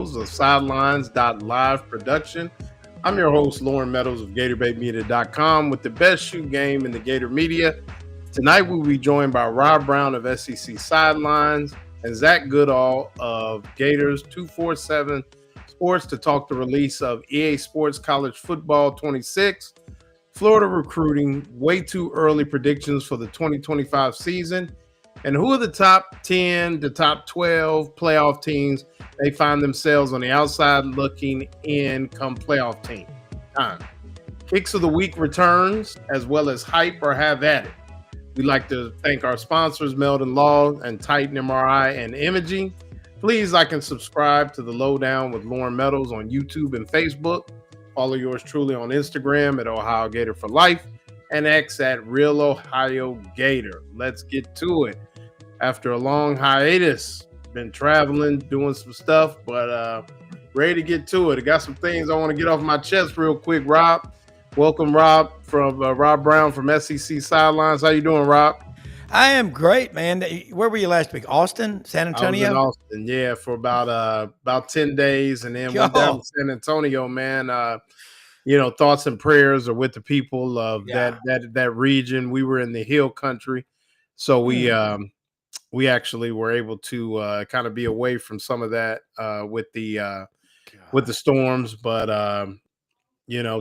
of Sidelines.live production. I'm your host, Loren Meadows of GatorBaitMedia.com with the best shoe game in the Gator media. Tonight we'll be joined by Rob Browne of SEC Sidelines and Zach Goodall of Gators 247 Sports to talk the release of EA Sports College Football 26, Florida recruiting, way too early predictions for the 2025 season, and who are the top 10 to top 12 playoff teams they find themselves on the outside looking in come playoff team time. Kicks of the week returns, as well as hype or have at it. We'd like to thank our sponsors, Meldon Law and Titan MRI and Imaging. Please like and subscribe to the Lowdown with Loren Meadows on YouTube and Facebook. Follow yours truly on Instagram at Ohio Gator for Life and X at Real Ohio Gator. Let's get to it. After a long hiatus, been traveling, doing some stuff, but ready to get to it. I got some things I want to get off my chest real quick, Rob. Welcome, Rob, from Rob Browne from SEC Sidelines. How you doing, Rob? I am great, man. Where were you last week? Austin, San Antonio? I was in Austin, yeah, for about 10 days, and then went down to San Antonio, man. Thoughts and prayers are with the people of that region. We were in the Hill Country, so we actually were able to kind of be away from some of that with the storms. But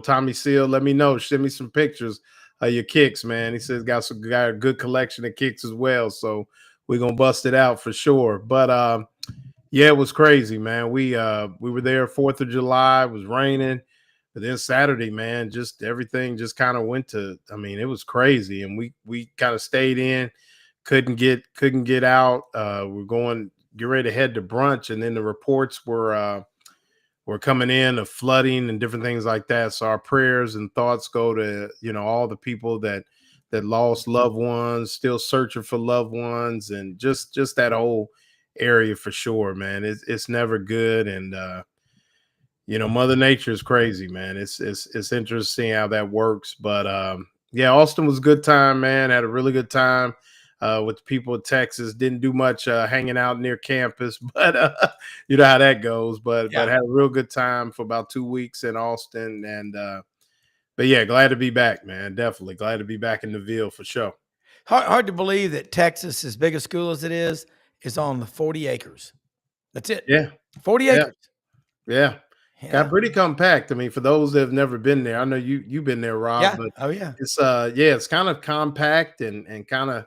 Tommy Seal, let me know. Send me some pictures of your kicks, man. He says got a good collection of kicks as well. So we're gonna bust it out for sure. But it was crazy, man. We were there 4th of July. It was raining. But then Saturday, man, just everything just kind of went to. I mean, it was crazy, and we kind of stayed in. Couldn't get out. We're get ready to head to brunch, and then the reports were coming in of flooding and different things like that. So our prayers and thoughts go to all the people that lost loved ones, still searching for loved ones, and just that whole area for sure, man. It's never good, and Mother Nature is crazy, man. It's interesting how that works, but Austin was a good time, man. Had a really good time. With the people of Texas, didn't do much hanging out near campus, but you know how that goes. But had a real good time for about 2 weeks in Austin, and glad to be back, man. Definitely glad to be back in the Ville for sure. Hard to believe that Texas, as big a school as it is on the 40 acres. That's it. Yeah, 40 acres. Yeah. Got pretty compact. I mean, for those that have never been there, I know you've been there, Rob. Yeah. But it's kind of compact and kind of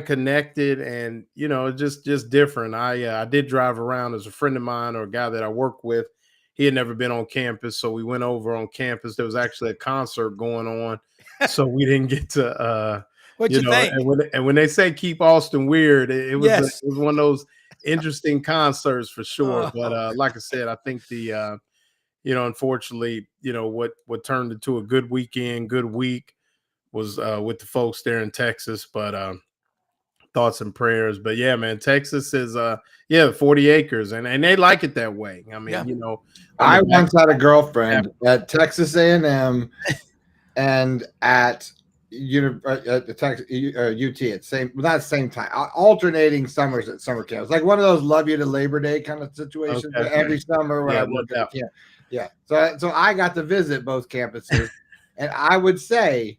connected, and just different. I did drive around. As a friend of mine or a guy that I work with, he had never been on campus, so we went over on campus. There was actually a concert going on, so we didn't get to what you think? And when they say keep Austin weird, it was one of those interesting concerts for sure. But like I said, I think the unfortunately, what turned into a good weekend, good week was with the folks there in Texas. But thoughts and prayers. But yeah, man, Texas is 40 acres, and they like it that way. I mean, I once had a girlfriend at Texas A&M and at Texas UT at not same time, alternating summers at summer camps, like one of those love you to Labor Day kind of situations. Okay. Every summer when I worked at camp. Yeah. So I got to visit both campuses, and I would say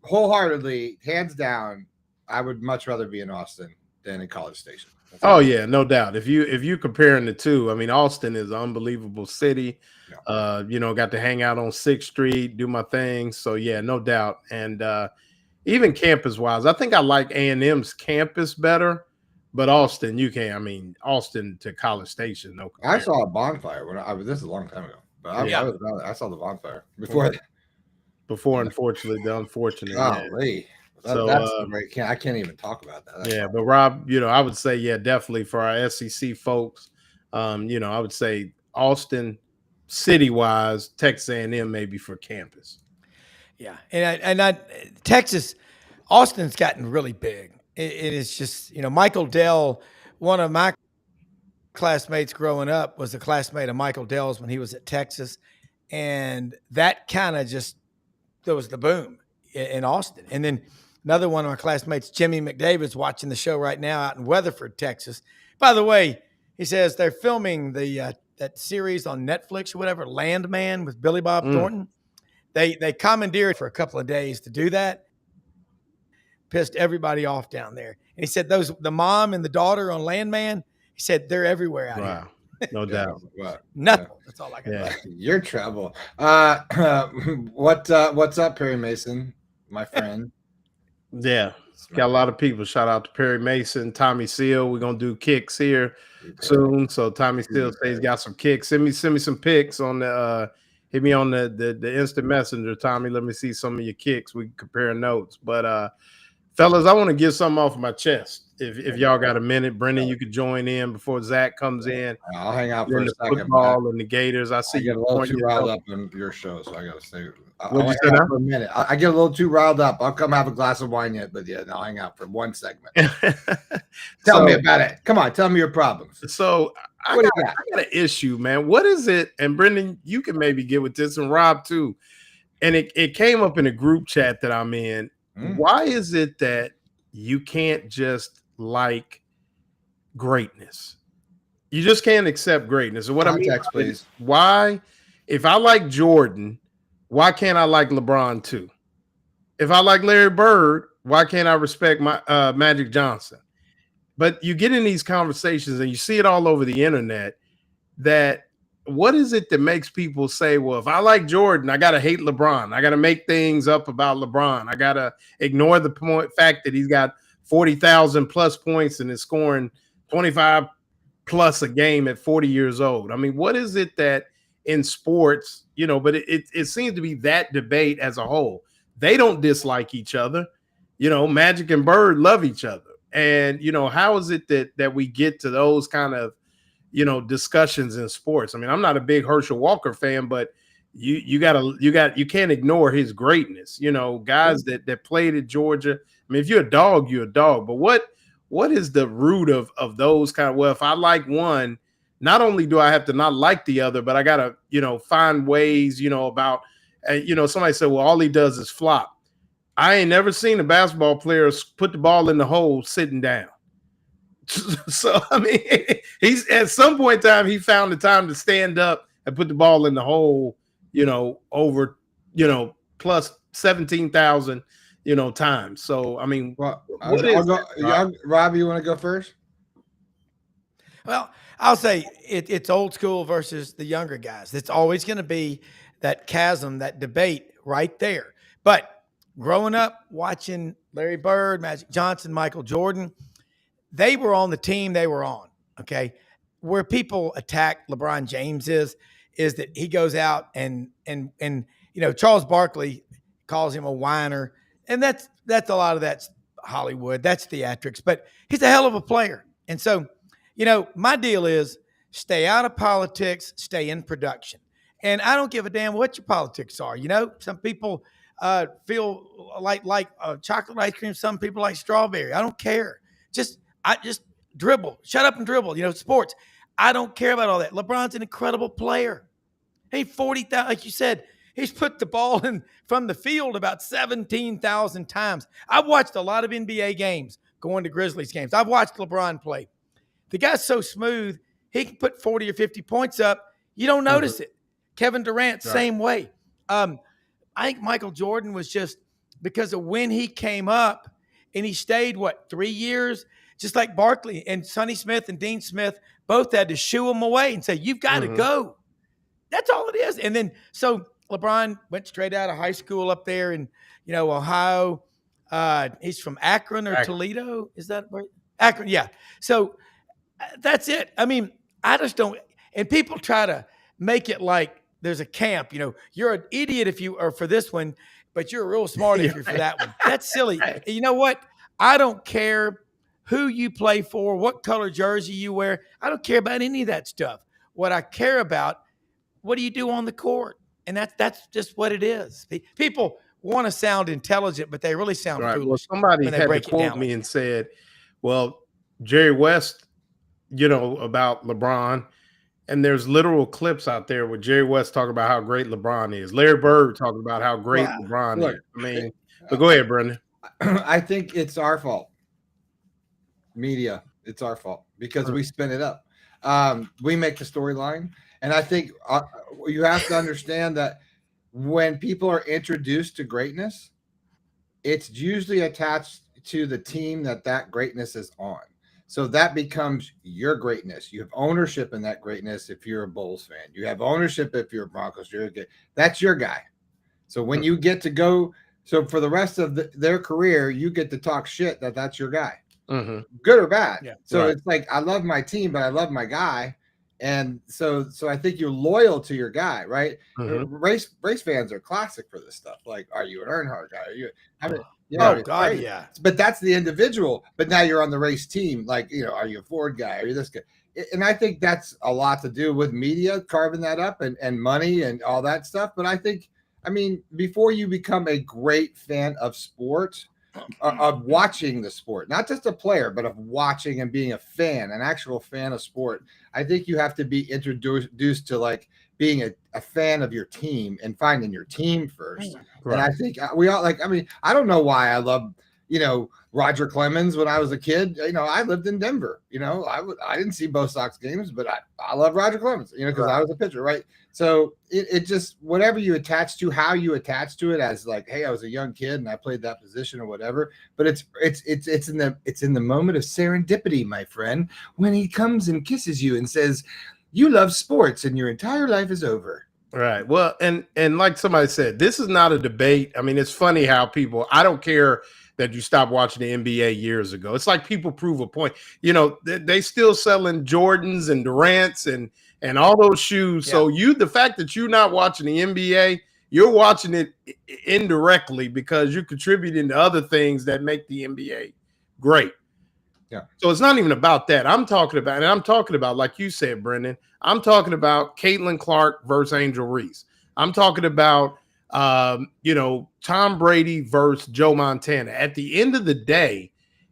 wholeheartedly, hands down, I would much rather be in Austin than in College Station. No doubt. If you comparing the two, I mean, Austin is an unbelievable city. Yeah. Got to hang out on 6th Street, do my thing. So yeah, no doubt. And even campus wise, I think I like A&M's campus better. But Austin, Austin to College Station, no comparison. I saw a bonfire when this is a long time ago. But I saw the bonfire before. Before, unfortunately, the unfortunate. Golly. That's great. I can't even talk about that. But Rob, I would say, definitely for our SEC folks, I would say Austin, city-wise, Texas A&M maybe for campus. Yeah, and Texas, Austin's gotten really big. It is just, Michael Dell, one of my classmates growing up was a classmate of Michael Dell's when he was at Texas, and that kind of just, there was the boom in Austin. And then another one of my classmates, Jimmy McDavid's watching the show right now out in Weatherford, Texas. By the way, He says they're filming the that series on Netflix or whatever, Landman with Billy Bob Thornton. They commandeered for a couple of days to do that. Pissed everybody off down there. And he said the mom and the daughter on Landman, he said they're everywhere out here. No doubt. Nothing. That's all I got. Yeah. You're trouble. What's up, Perry Mason, my friend? Yeah. Got a lot of people. Shout out to Perry Mason, Tommy Seal. We're gonna do kicks here soon. So Tommy Seal says he's got some kicks. Send me some pics on the hit me on the instant messenger, Tommy. Let me see some of your kicks. We can compare notes. But fellas, I want to get something off my chest. If y'all got a minute, Brendan, you could join in before Zach comes in. I'll hang out for a second. Football and the Gators. I see I get a little too riled up in your show, so I got to stay. What'd you say now? For a minute. I get a little too riled up. I'll come have a glass of wine yet, but yeah, I'll hang out for one segment. Tell me about it. Come on, tell me your problems. So I got an issue, man. What is it? And Brendan, you can maybe get with this, and Rob too. And it came up in a group chat that I'm in. Why is it that you can't just like greatness? You just can't accept greatness. So what Context, I mean, please. Why, if I like Jordan, why can't I like LeBron too? If I like Larry Bird, why can't I respect my Magic Johnson? But you get in these conversations and you see it all over the internet that what is it that makes people say, well, if I like Jordan, I got to hate LeBron. I got to make things up about LeBron. I got to ignore the fact that he's got 40,000 plus points and is scoring 25 plus a game at 40 years old. I mean, what is it that in sports, but it seems to be that debate as a whole. They don't dislike each other. Magic and Bird love each other. And, how is it that we get to those kind of, discussions in sports? I mean, I'm not a big Herschel Walker fan, but you can't ignore his greatness. Guys that played at Georgia. I mean, if you're a dog, you're a dog. But what is the root of those kind of? Well, if I like one, not only do I have to not like the other, but I gotta find ways about. Somebody said, well, all he does is flop. I ain't never seen a basketball player put the ball in the hole sitting down. So, I mean, he's at some point in time, he found the time to stand up and put the ball in the hole, over, plus 17,000, times. So, I mean, Rob, you want to go first? Well, I'll say it's old school versus the younger guys. It's always going to be that chasm, that debate right there. But growing up, watching Larry Bird, Magic Johnson, Michael Jordan, they were on the team they were on, okay? Where people attack LeBron James is that he goes out and Charles Barkley calls him a whiner, and that's a lot of that's Hollywood, that's theatrics, but he's a hell of a player. And so, my deal is stay out of politics, stay in production. And I don't give a damn what your politics are. Some people feel like chocolate ice cream, some people like strawberry. I don't care. I just dribble. Shut up and dribble. Sports. I don't care about all that. LeBron's an incredible player. Hey, 40,000, like you said, he's put the ball in from the field about 17,000 times. I've watched a lot of NBA games, going to Grizzlies games. I've watched LeBron play. The guy's so smooth, he can put 40 or 50 points up. You don't notice it. Kevin Durant, same way. I think Michael Jordan was just because of when he came up and he stayed, 3 years? Just like Barkley and Sonny Smith and Dean Smith both had to shoo him away and say, you've got to go. That's all it is. And then, so LeBron went straight out of high school up there in, Ohio. He's from Akron or Toledo. Is that right? Akron, yeah. So that's it. I mean, I just don't. And people try to make it like there's a camp. You're an idiot if you are for this one, but you're real smart if you're for that one. That's silly. You know what? I don't care who you play for, what color jersey you wear. I don't care about any of that stuff. What I care about, what do you do on the court? And that's just what it is. People want to sound intelligent, but they really sound foolish. Well, somebody had to quote me and said, well, Jerry West, about LeBron, and there's literal clips out there where Jerry West talking about how great LeBron is. Larry Bird talking about how great LeBron is. I mean, but go ahead, Brendan. I think it's our fault. Media, it's our fault because we spin it up. We make the storyline. And I think you have to understand that when people are introduced to greatness, it's usually attached to the team that greatness is on. So that becomes your greatness. You have ownership in that greatness if you're a Bulls fan. You have ownership if you're a Broncos. That's your guy. So when you get to go, so for the rest of their career, you get to talk shit that's your guy, good or bad. Yeah. So it's like, I love my team, but I love my guy. And so I think you're loyal to your guy, right? Race fans are classic for this stuff. Like, are you an Earnhardt guy? Are you? Oh God, yeah. But that's the individual. But now you're on the race team. Like, are you a Ford guy? Are you this guy? And I think that's a lot to do with media carving that up and money and all that stuff. But I mean, before you become a great fan of sport, of watching the sport, not just a player, but of watching and being a fan, an actual fan of sport, I think you have to be introduced to like being a fan of your team and finding your team first. Right. And I think we all I don't know why I love, Roger Clemens when I was a kid. I lived in Denver. I didn't see both Sox games, but I love Roger Clemens, because I was a pitcher, right? So it just, whatever you attach to, how you attach to it as like, hey, I was a young kid and I played that position or whatever. But it's in the moment of serendipity, my friend, when he comes and kisses you and says, you love sports and your entire life is over. Right. Well, and like somebody said, this is not a debate. I mean, it's funny how I don't care that you stopped watching the NBA years ago. It's like people prove a point. They still selling Jordans and Durants and all those shoes. Yeah. So the fact that you're not watching the NBA, you're watching it indirectly because you're contributing to other things that make the NBA great. Yeah. So it's not even about that. I'm talking about, like you said, Brendan, I'm talking about Caitlin Clark versus Angel Reese. I'm talking about, Tom Brady versus Joe Montana. At the end of the day,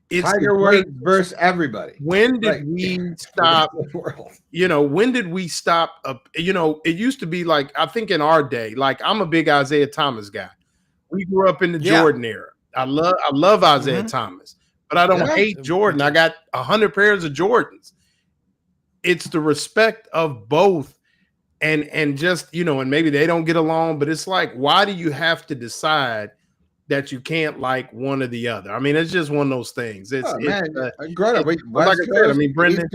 it's Tiger Woods versus everybody. When did we stop? When did we stop? It used to be like, I think in our day, like I'm a big Isaiah Thomas guy. We grew up in the Jordan era. I love Isaiah Thomas. But I don't hate Jordan. I got 100 pairs of Jordans. It's the respect of both, and just, and maybe they don't get along, but it's like, why do you have to decide that you can't like one or the other? I mean, it's just one of those things. Like I said, I mean, Brendan,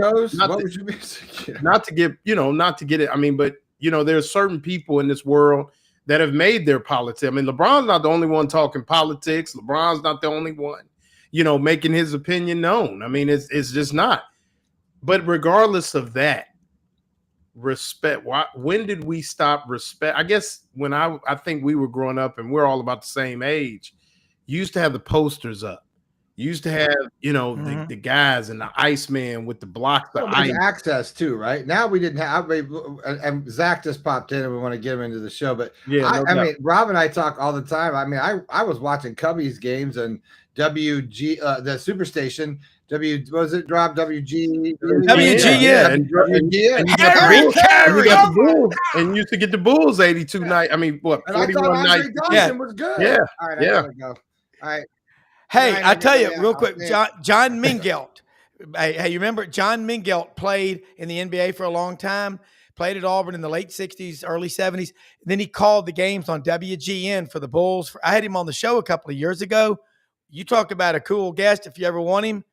not to get it. I mean, but there's certain people in this world that have made their politics. I mean, LeBron's not the only one talking politics. LeBron's not the only one, making his opinion known. I mean, it's just not. But regardless of that, respect. When did we stop respect? I guess when I think we were growing up and we're all about the same age, you used to have the posters up. You used to have, the guys and the Iceman with the blocks of ice. Access too, right? Now we didn't have, and Zach just popped in and we want to get him into the show. But I mean, Rob and I talk all the time. I mean, I was watching Cubbies games and WG, the Superstation. WG. Yeah. And used to get the Bulls 82 night. I mean, what? 41 night. Was good. Yeah. All right. I gotta go. All right. Hey, I tell you real quick, John Mingelt. Hey, you remember John Mingelt played in the NBA for a long time, played at Auburn in the late 60s, early 70s. And then he called the games on WGN for the Bulls. I had him on the show a couple of years ago. You talk about a cool guest if you ever want him,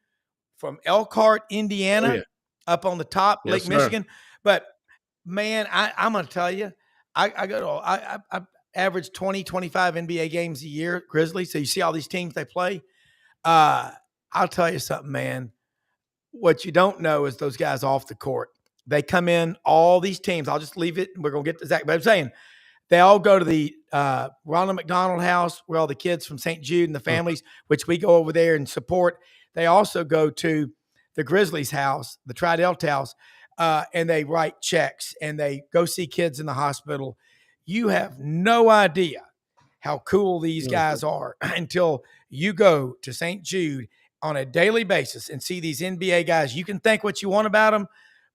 from Elkhart, Indiana, up on the top, Lake Michigan. But, man, I'm going to tell you, I average 20, 25 NBA games a year, Grizzlies. So you see all these teams they play. I'll tell you something, man. What you don't know is those guys off the court. They come in, all these teams. I'll just leave it. We're going to get to Zach. But I'm saying they all go to the Ronald McDonald House where all the kids from St. Jude and the families, which we go over there and support. They also go to the Grizzlies house, the Tri-Delta house, and they write checks and they go see kids in the hospital. You have no idea how cool these guys are until you go to St. Jude on a daily basis and see these NBA guys. You can think what you want about them,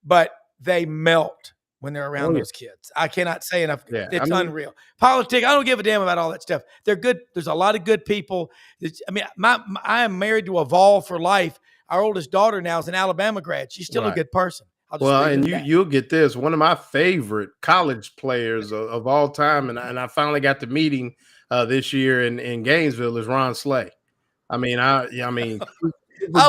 but they melt when they're around those kids. I cannot say enough. Yeah, it's unreal. Politics, I don't give a damn about all that stuff. They're good. There's a lot of good people. I mean, I am married to Evolve for life. Our oldest daughter now is an Alabama grad. She's still a good person. Well, and you'll get this. One of my favorite college players of all time, and I finally got to meet him this year in Gainesville, is Ron Slay. I mean, I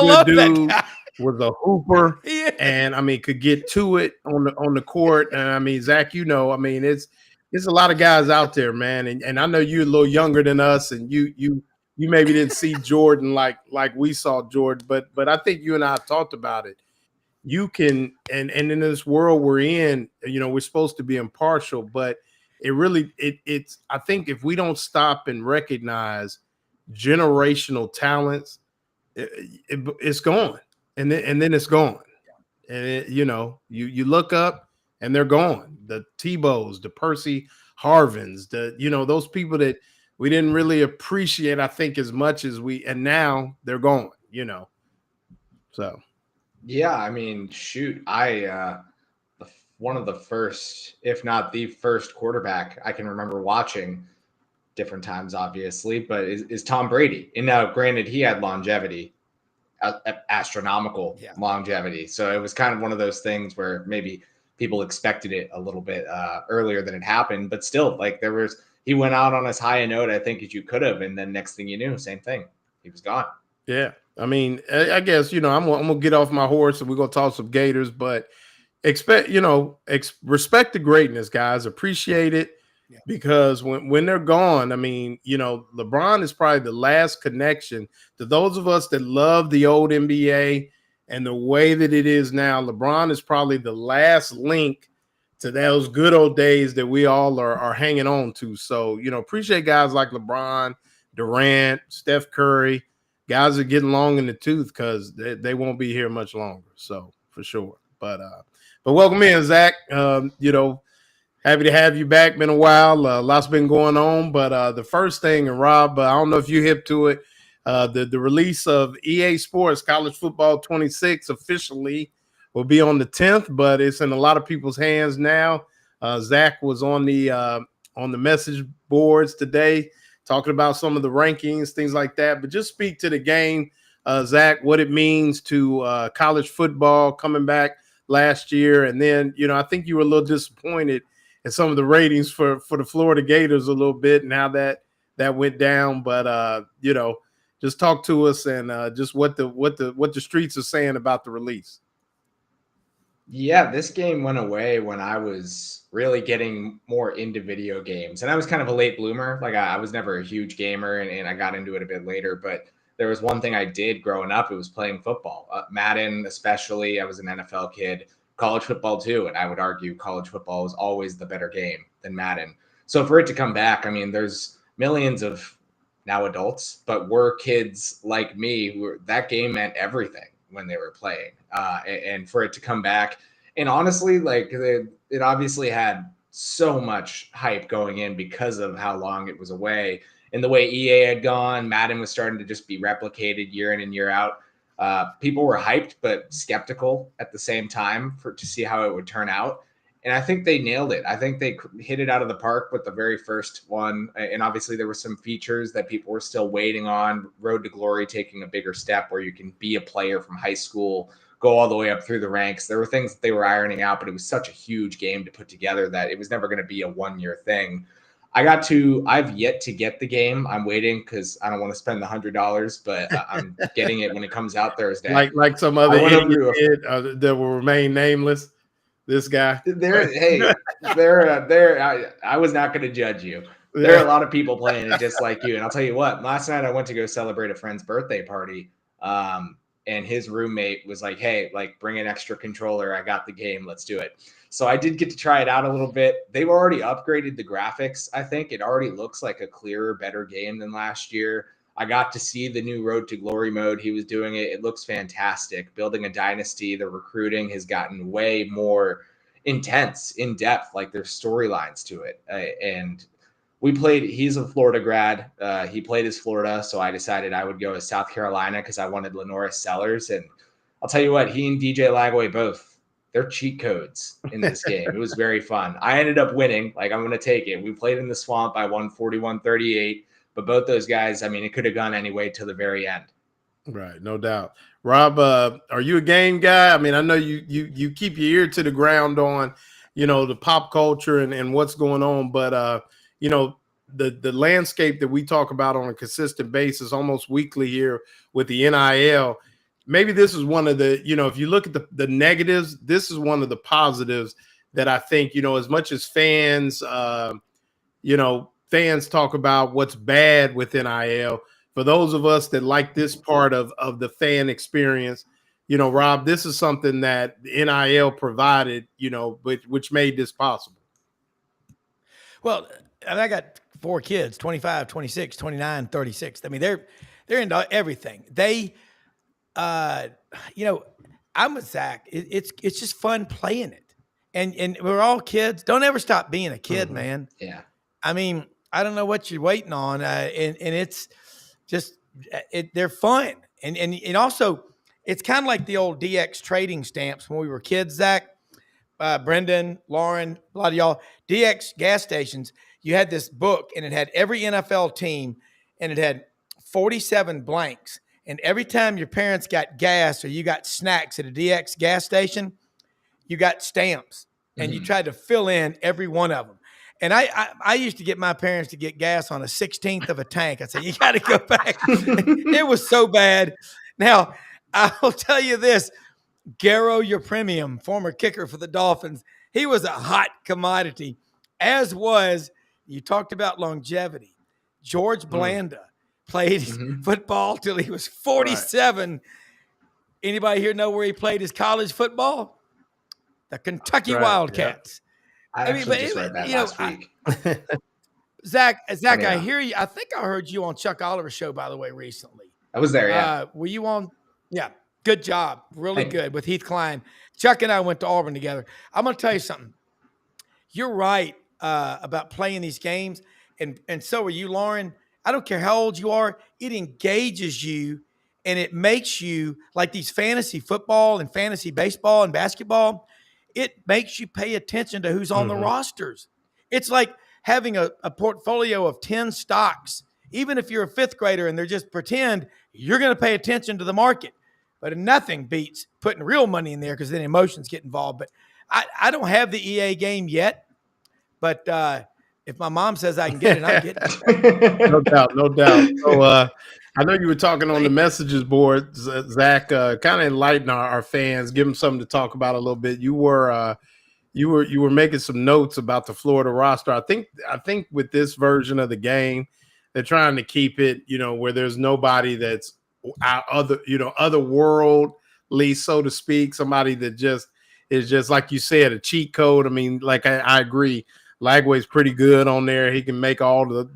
love that guy. Was a hooper, and I mean, could get to it on the court. And I mean, Zach, I mean, it's a lot of guys out there, man. And I know you're a little younger than us, and you maybe didn't see Jordan like we saw Jordan, but I think you and I talked about it. You can, and in this world we're in, we're supposed to be impartial, but it's I think if we don't stop and recognize generational talents, it's gone, and then it's gone, and you look up and they're gone. The Tebows, the Percy Harvins, those people that we didn't really appreciate, I think, as much as and now they're gone. So. Yeah, I mean, shoot, one of the first, if not the first quarterback I can remember watching, different times obviously, but is Tom Brady. And now, granted, he had longevity, astronomical longevity. So it was kind of one of those things where maybe people expected it a little bit earlier than it happened, but still, like he went out on as high a note, I think, as you could have. And then next thing you knew, same thing. He was gone. Yeah. I mean, I guess, I'm going to get off my horse and we're going to talk some Gators, but respect the greatness, guys. Appreciate it, because when they're gone, I mean, LeBron is probably the last connection to those of us that love the old NBA and the way that it is now. LeBron is probably the last link to those good old days that we all are hanging on to. So, appreciate guys like LeBron, Durant, Steph Curry. Guys are getting long in the tooth because they won't be here much longer. So for sure. But welcome in, Zach. Happy to have you back. Been a while. Lots been going on. But the first thing, and Rob, I don't know if you hip to it, the release of EA Sports College Football 26 officially will be on the 10th, but it's in a lot of people's hands now. Zach was on the message boards today, talking about some of the rankings, things like that. But just speak to the game, Zach, what it means to college football coming back last year. And then, I think you were a little disappointed in some of the ratings for the Florida Gators a little bit and how that went down. But, just talk to us and just what the streets are saying about the release. Yeah, this game went away when I was really getting more into video games. And I was kind of a late bloomer. Like I was never a huge gamer and I got into it a bit later. But there was one thing I did growing up. It was playing football. Madden, especially. I was an NFL kid. College football too. And I would argue college football was always the better game than Madden. So for it to come back, I mean, there's millions of now adults, but we're kids like me who that game meant everything when they were playing, and for it to come back. And honestly, like it obviously had so much hype going in because of how long it was away and the way EA had gone. Madden was starting to just be replicated year in and year out. People were hyped, but skeptical at the same time to see how it would turn out. And I think they nailed it. I think they hit it out of the park with the very first one. And obviously there were some features that people were still waiting on. Road to Glory taking a bigger step where you can be a player from high school, go all the way up through the ranks. There were things that they were ironing out, but it was such a huge game to put together that it was never going to be a one-year thing. I've yet to get the game. I'm waiting because I don't want to spend the $100, but I'm getting it when it comes out Thursday. Like some other idiot that will remain nameless. This guy. I was not going to judge you. There are a lot of people playing it just like you. And I'll tell you what, last night I went to go celebrate a friend's birthday party. And his roommate was like, hey, like bring an extra controller. I got the game. Let's do it. So I did get to try it out a little bit. They've already upgraded the graphics. I think it already looks like a clearer, better game than last year. I got to see the new Road to Glory mode. He was doing it. It looks fantastic. Building a dynasty. The recruiting has gotten way more intense, in depth. Like there's storylines to it. And we played. He's a Florida grad. He played as Florida, so I decided I would go as South Carolina because I wanted Lenora Sellers. And I'll tell you what, he and DJ Lagway both, they're cheat codes in this game. It was very fun. I ended up winning. Like I'm going to take it. We played in the swamp. I won 41-38. But both those guys, I mean, it could have gone anyway till the very end. Right, no doubt. Rob, are you a game guy? I mean, I know you keep your ear to the ground on, the pop culture and what's going on, but the landscape that we talk about on a consistent basis, almost weekly here with the NIL. Maybe this is one of the, if you look at the negatives, this is one of the positives that I think, as much as fans, fans talk about what's bad with NIL. For those of us that like this part of the fan experience, Rob, this is something that NIL provided, which made this possible. Well, and I got 4 kids, 25, 26, 29, 36. I mean, they're into everything. They, I'm with Zach. It's just fun playing it. And we're all kids. Don't ever stop being a kid, man. Yeah. I mean, I don't know what you're waiting on. And it's just, they're fun. And also, it's kind of like the old DX trading stamps when we were kids, Zach. Brendan, Loren, a lot of y'all, DX gas stations, you had this book and it had every NFL team and it had 47 blanks. And every time your parents got gas or you got snacks at a DX gas station, you got stamps and you tried to fill in every one of them. And I used to get my parents to get gas on a 16th of a tank. I said, you got to go back. It was so bad. Now, I'll tell you this. Guervil, your premium, former kicker for the Dolphins, he was a hot commodity, as was, you talked about longevity. George Blanda played football till he was 47. Right. Anybody here know where he played his college football? The Kentucky Wildcats. Yeah. I mean, just read that last week. Zach, I hear you. I think I heard you on Chuck Oliver's show, by the way, recently. I was there, yeah. Were you on? Yeah. Good job. Really good with Heath Klein. Chuck and I went to Auburn together. I'm going to tell you something. You're right about playing these games, and so are you, Loren. I don't care how old you are. It engages you, and it makes you, like these fantasy football and fantasy baseball and basketball, it makes you pay attention to who's on the rosters. It's like having a portfolio of 10 stocks. Even if you're a 5th grader and they're just pretend, you're going to pay attention to the market. But nothing beats putting real money in there because then emotions get involved. But I don't have the EA game yet. But if my mom says I can get it, I'm getting it. No doubt, no doubt. So I know you were talking on the messages board, Zach. Kind of enlighten our fans, give them something to talk about a little bit. You were making some notes about the Florida roster. I think with this version of the game, they're trying to keep it, where there's nobody that's otherworldly, so to speak, somebody that just is just, like you said, a cheat code. I mean, like I agree, Lagway's pretty good on there. He can make all the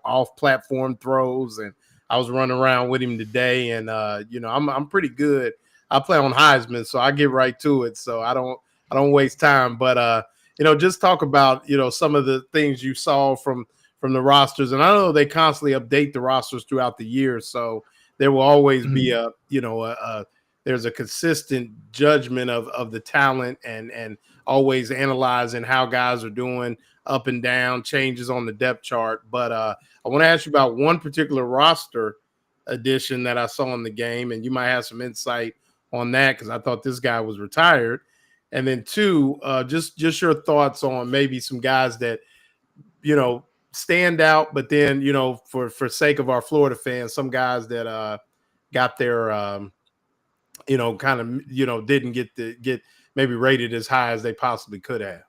off platform throws, and I was running around with him today, and I'm pretty good. I play on Heisman, so I get right to it, so I don't waste time. But just talk about some of the things you saw from the rosters, and I know they constantly update the rosters throughout the year, so there will always be there's a consistent judgment of the talent and always analyzing how guys are doing up and down, changes on the depth chart. But I want to ask you about one particular roster addition that I saw in the game, and you might have some insight on that because I thought this guy was retired. And then 2, just your thoughts on maybe some guys that, stand out, but then, for sake of our Florida fans, some guys that got their, didn't get maybe rated as high as they possibly could have.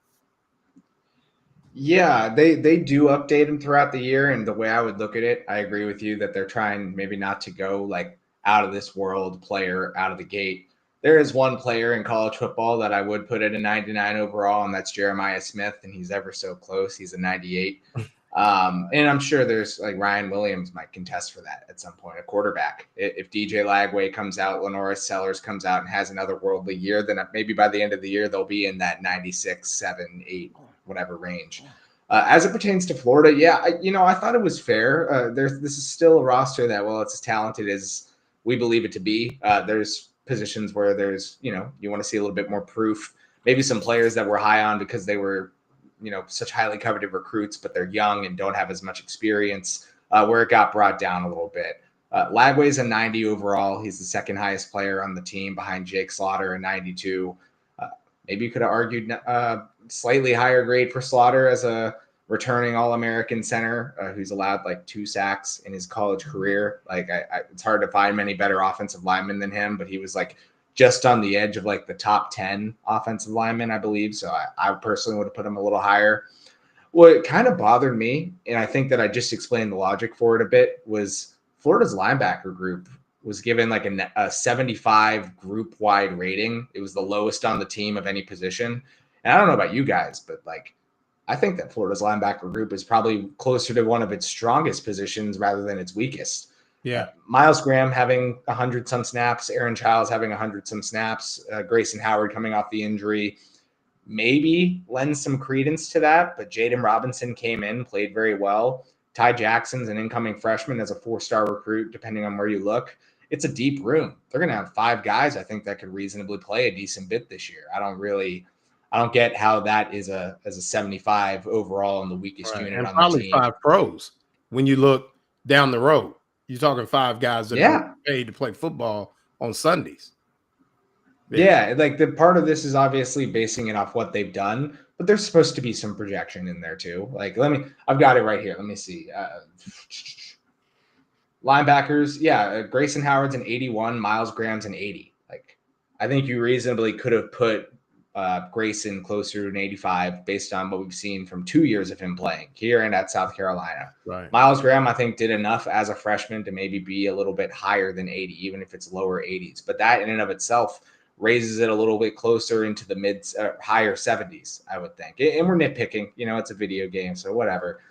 Yeah, they do update them throughout the year. And the way I would look at it, I agree with you that they're trying maybe not to go like out of this world player out of the gate. There is one player in college football that I would put at a 99 overall, and that's Jeremiah Smith, and he's ever so close. He's a 98. And I'm sure there's like Ryan Williams might contest for that at some point, a quarterback. If DJ Lagway comes out, Lenoris Sellers comes out and has another worldly year, then maybe by the end of the year, they'll be in that 96, 7, 8, whatever range. As it pertains to Florida, yeah, I thought it was fair. This is still a roster that, well, it's as talented as we believe it to be. There's positions where there's, you want to see a little bit more proof. Maybe some players that were high on because they were, such highly coveted recruits, but they're young and don't have as much experience, where it got brought down a little bit. Lagway's a 90 overall. He's the second highest player on the team behind Jake Slaughter, a 92. Maybe you could have argued slightly higher grade for Slaughter as a returning All-American center who's allowed like 2 sacks in his college career. Like it's hard to find many better offensive linemen than him, but he was like just on the edge of like the top 10 offensive linemen, I believe. So I personally would have put him a little higher. What kind of bothered me, and I think that I just explained the logic for it a bit, was Florida's linebacker group was given like a 75 group-wide rating. It was the lowest on the team of any position. And I don't know about you guys, but like I think that Florida's linebacker group is probably closer to one of its strongest positions rather than its weakest. Yeah. Miles Graham having 100-some snaps, Aaron Childs having 100-some snaps, Grayson Howard coming off the injury maybe lends some credence to that, but Jaden Robinson came in, played very well. Ty Jackson's an incoming freshman as a 4-star recruit, depending on where you look. It's a deep room. They're going to have 5 guys, I think, that could reasonably play a decent bit this year. I don't get how that is as a 75 overall and the weakest unit and on probably the team. 5 pros. When you look down the road, you're talking 5 guys that are paid to play football on Sundays. Yeah, like the part of this is obviously basing it off what they've done, but there's supposed to be some projection in there too. Like, I've got it right here. Let me see. Linebackers, Grayson Howard's an 81, Miles Graham's an 80. Like, I think you reasonably could have put Grayson closer to an 85 based on what we've seen from 2 years of him playing here and at South Carolina. Right. Miles Graham, I think, did enough as a freshman to maybe be a little bit higher than 80, even if it's lower 80s. But that in and of itself raises it a little bit closer into the higher 70s, I would think. And we're nitpicking, it's a video game, so whatever.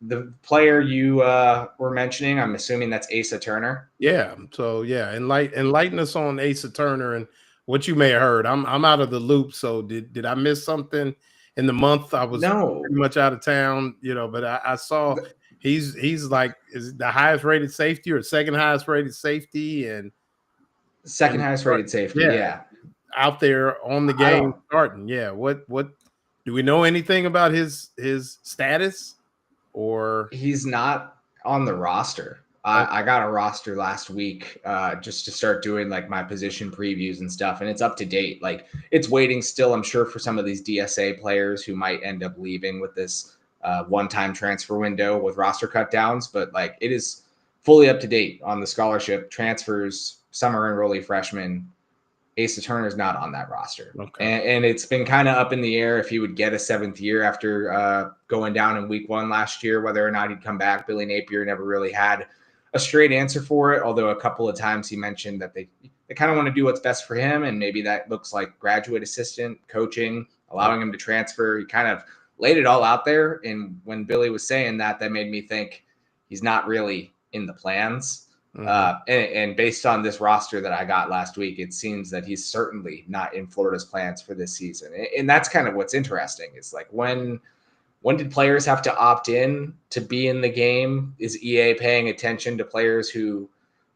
The player you were mentioning, I'm assuming that's Asa Turner. Yeah. So enlighten us on Asa Turner and what you may have heard. I'm out of the loop. So did I miss something in the month? I was pretty much out of town, but I saw he's like is the highest rated safety or second highest rated safety and second highest rated safety. Yeah. Out there on the game starting. Yeah. What do we know anything about his status? Or he's not on the roster. I got a roster last week just to start doing like my position previews and stuff, and it's up to date. Like it's waiting still, I'm sure, for some of these DSA players who might end up leaving with this one-time transfer window with roster cut downs, but like it is fully up to date on the scholarship transfers, summer enrollee freshmen. Asa Turner's not on that roster. Okay. And it's been kind of up in the air if he would get a 7th year after going down in week 1 last year, whether or not he'd come back. Billy Napier never really had a straight answer for it, although a couple of times he mentioned that they kind of want to do what's best for him, and maybe that looks like graduate assistant coaching, allowing him to transfer. He kind of laid it all out there, and when Billy was saying that made me think he's not really in the plans. Mm-hmm. And based on this roster that I got last week, it seems that he's certainly not in Florida's plans for this season. And that's kind of what's interesting is like when did players have to opt in to be in the game? Is EA paying attention to players who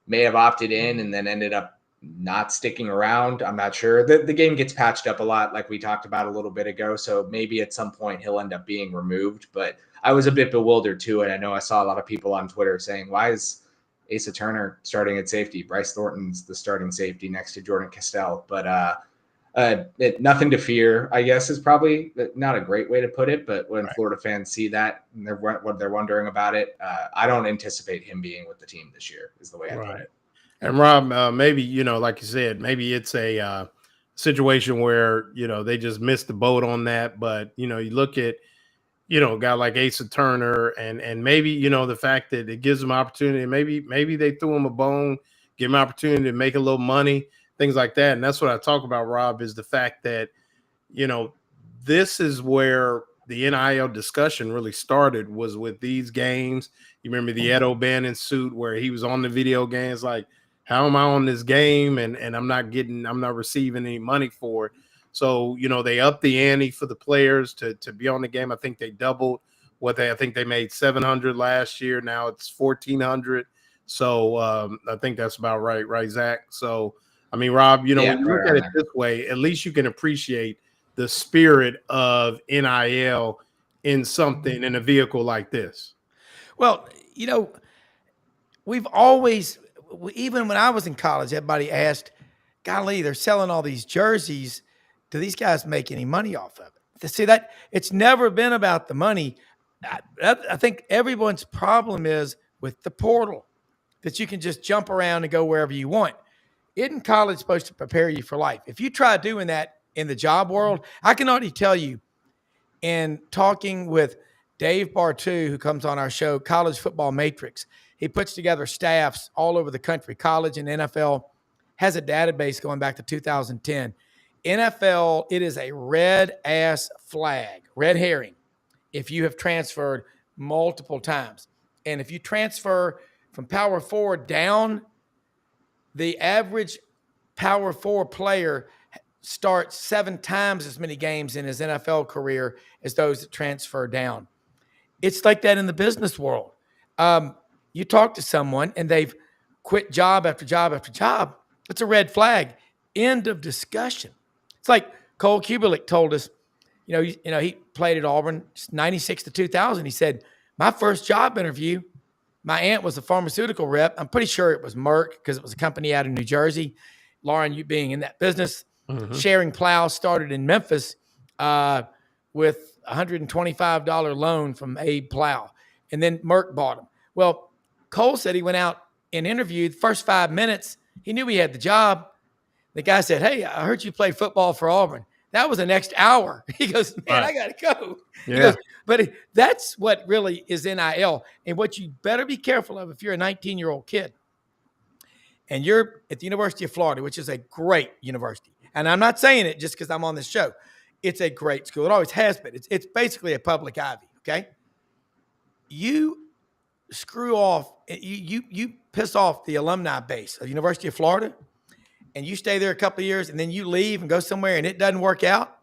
may have opted in and then ended up not sticking around? I'm not sure. The game gets patched up a lot, like we talked about a little bit ago. So maybe at some point he'll end up being removed. But I was a bit bewildered too. And I know I saw a lot of people on Twitter saying, why is Asa Turner starting at safety? Bryce Thornton's the starting safety next to Jordan Castell. But nothing to fear, I guess, is probably not a great way to put it. But when Florida fans see that and they're wondering about it, I don't anticipate him being with the team this year is the way I put it. And Rob, maybe, like you said, maybe it's a situation where, they just missed the boat on that. But, you look at, a guy like Asa Turner and maybe, the fact that it gives him opportunity. Maybe they threw him a bone, give him opportunity to make a little money, things like that. And that's what I talk about, Rob, is the fact that, this is where the NIL discussion really started, was with these games. You remember the Ed O'Bannon suit where he was on the video games like, how am I on this game and I'm not receiving any money for it. So, they upped the ante for the players to be on the game. I think they doubled I think they made $700 last year. Now it's $1,400. So I think that's about right, Zach? So, I mean, Rob, when you look at it this way, at least you can appreciate the spirit of NIL in a vehicle like this. Well, we've always, even when I was in college, everybody asked, golly, they're selling all these jerseys. Do these guys make any money off of it? To see that it's never been about the money. I think everyone's problem is with the portal, that you can just jump around and go wherever you want. Isn't college supposed to prepare you for life? If you try doing that in the job world, I can already tell you, in talking with Dave Bartu, who comes on our show, College Football Matrix, he puts together staffs all over the country, college and NFL, has a database going back to 2010. NFL, it is a red ass flag, red herring, if you have transferred multiple times. And if you transfer from power forward down, the average power forward player starts 7 times as many games in his NFL career as those that transfer down. It's like that in the business world. You talk to someone and they've quit job after job after job. It's a red flag. End of discussion. It's like Cole Kubelik told us, he played at Auburn 96 to 2000. He said, my first job interview, my aunt was a pharmaceutical rep. I'm pretty sure it was Merck because it was a company out of New Jersey. Loren, you being in that business, Sharing Plow started in Memphis with a $125 loan from Abe Plow. And then Merck bought him. Well, Cole said he went out and interviewed. First 5 minutes, he knew he had the job. The guy said, hey, I heard you played football for Auburn. That was the next hour. He goes, man, I got to go. Yeah. He goes, but that's what really is NIL. And what you better be careful of if you're a 19-year-old kid and you're at the University of Florida, which is a great university. And I'm not saying it just because I'm on this show. It's a great school. It always has been. It's basically a public Ivy, okay? You screw off, you piss off the alumni base of the University of Florida, and you stay there a couple of years, and then you leave and go somewhere and it doesn't work out,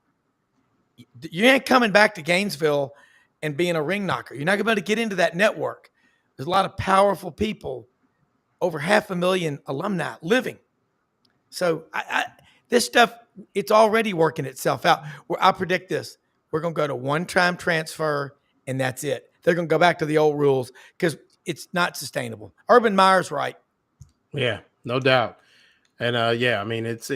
you ain't coming back to Gainesville and being a ring knocker. You're not going to be able to get into that network. There's a lot of powerful people, over 500,000 alumni living. So this stuff, it's already working itself out. I predict this. We're going to go to one-time transfer, and that's it. They're going to go back to the old rules because it's not sustainable. Urban Meyer's right. Yeah, no doubt. And I mean, it's